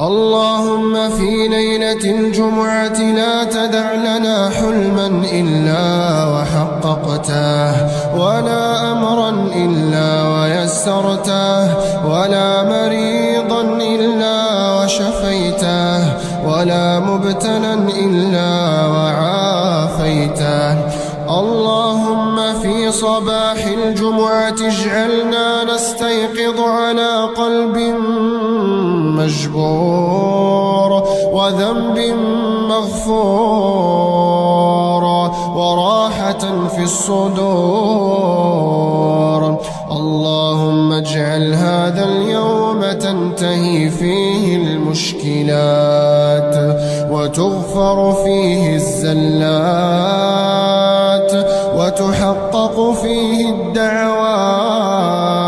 اللهم في ليلة الجمعة لا تدع لنا حلما إلا وحققته، ولا أمرا إلا ويسرته، ولا مريضا إلا وشفيته، ولا مبتلا إلا وعافيته. اللهم في صباح الجمعة اجعلنا نستيقظ على قلب مجبور، وذنب مغفور، وراحة في الصدور. اللهم اجعل هذا اليوم تنتهي فيه المشكلات، وتغفر فيه الزلات، وتحقق فيه الدعوات،